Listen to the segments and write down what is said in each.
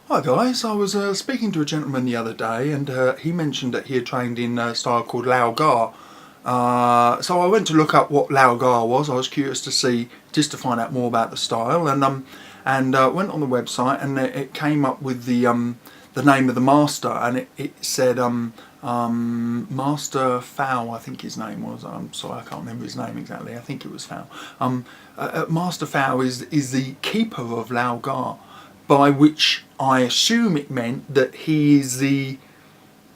Hi guys, I was speaking to a gentleman the other day and he mentioned that he had trained in a style called Lao Gar. So I went to look up what Lao Gar was. I was curious to see, just to find out more about the style, and went on the website and it came up with the name of the master, and it said Master Fowl, I think his name was. I'm sorry, I can't remember his name exactly. I think it was Fowl. Master Fowl is the keeper of Lao Gar, by which I assume it meant that he is the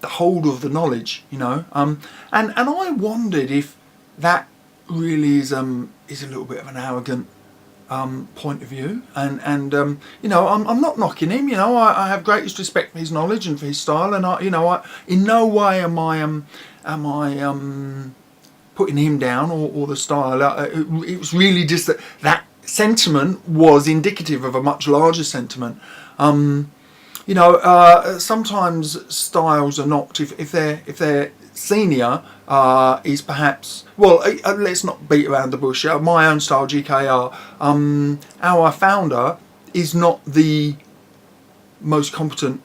holder of the knowledge, you know. And I wondered if that really is a little bit of an arrogant point of view. And you know, I'm not knocking him. You know, I have greatest respect for his knowledge and for his style, and I in no way am I putting him down or the style. It was really just that sentiment was indicative of a much larger sentiment. You know, sometimes styles are knocked if they're senior. Is perhaps, well, let's not beat around the bush. My own style, GKR, our founder is not the most competent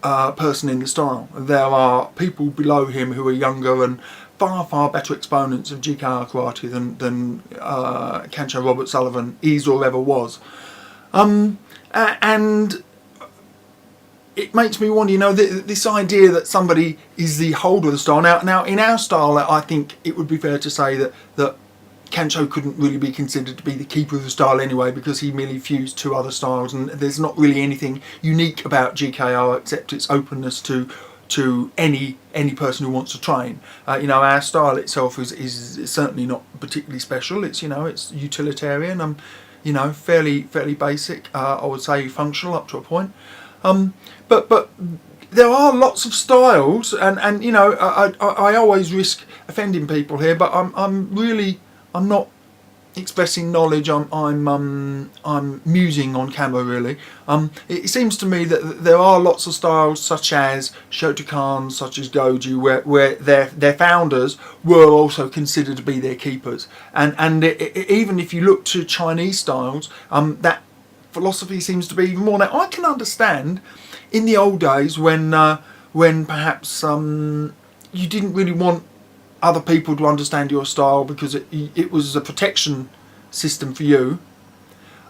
person in the style. There are people below him who are younger and far better exponents of GKR karate than Kancho Robert Sullivan is or ever was. And it makes me wonder, you know, this idea that somebody is the holder of the style. Now in our style, I think it would be fair to say that Kancho couldn't really be considered to be the keeper of the style anyway, because he merely fused two other styles, and there's not really anything unique about GKR except its openness to any person who wants to train. You know, our style itself is certainly not particularly special. It's, you know, it's utilitarian. You know, fairly basic. I would say functional up to a point. But there are lots of styles, and you know, I always risk offending people here, but I'm not expressing knowledge. I'm musing on camera, really. It seems to me that there are lots of styles, such as Shotokan, such as Goju, where their founders were also considered to be their keepers. And even if you look to Chinese styles, that philosophy seems to be even more. Now I can understand in the old days when perhaps you didn't really want other people to understand your style because it was a protection system for you,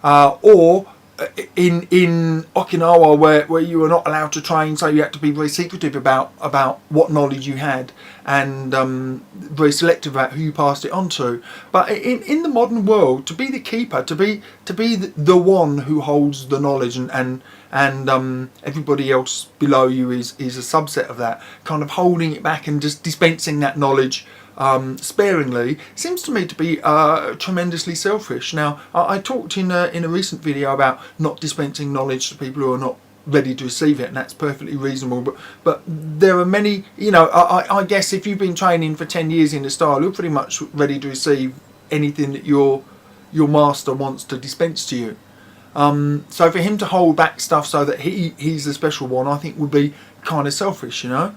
or in Okinawa where you were not allowed to train, so you had to be very secretive about what knowledge you had, and very selective about who you passed it on to. But in the modern world, to be the keeper, to be the one who holds the knowledge, and everybody else below you is a subset of that, kind of holding it back and just dispensing that knowledge sparingly, seems to me to be tremendously selfish. Now, I talked in a recent video about not dispensing knowledge to people who are not ready to receive it, and that's perfectly reasonable. But there are many, you know, I guess if you've been training for 10 years in a style, you're pretty much ready to receive anything that your master wants to dispense to you. So for him to hold back stuff so that he's the special one, I think would be kind of selfish, you know.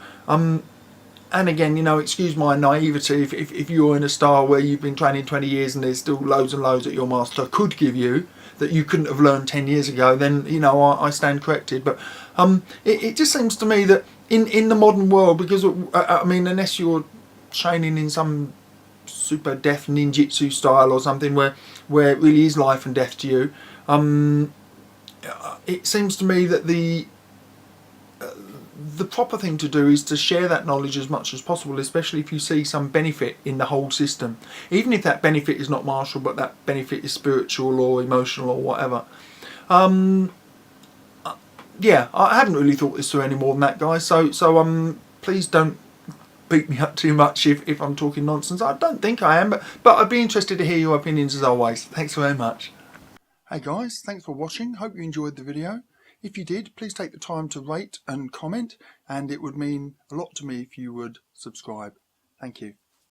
And again, you know, excuse my naivety, if you're in a style where you've been training 20 years and there's still loads and loads that your master could give you that you couldn't have learned 10 years ago, then, you know, I stand corrected. But it just seems to me that in the modern world, because I mean, unless you're training in some super death ninjutsu style or something where it really is life and death to you, it seems to me that the proper thing to do is to share that knowledge as much as possible, especially if you see some benefit in the whole system, even if that benefit is not martial but that benefit is spiritual or emotional or whatever. Yeah, I haven't really thought this through any more than that, guys, so please don't beat me up too much if I'm talking nonsense. I don't think I am, but I'd be interested to hear your opinions as always. Thanks very much. Hey guys, thanks for watching. Hope you enjoyed the video. If you did, please take the time to rate and comment, and it would mean a lot to me if you would subscribe. Thank you.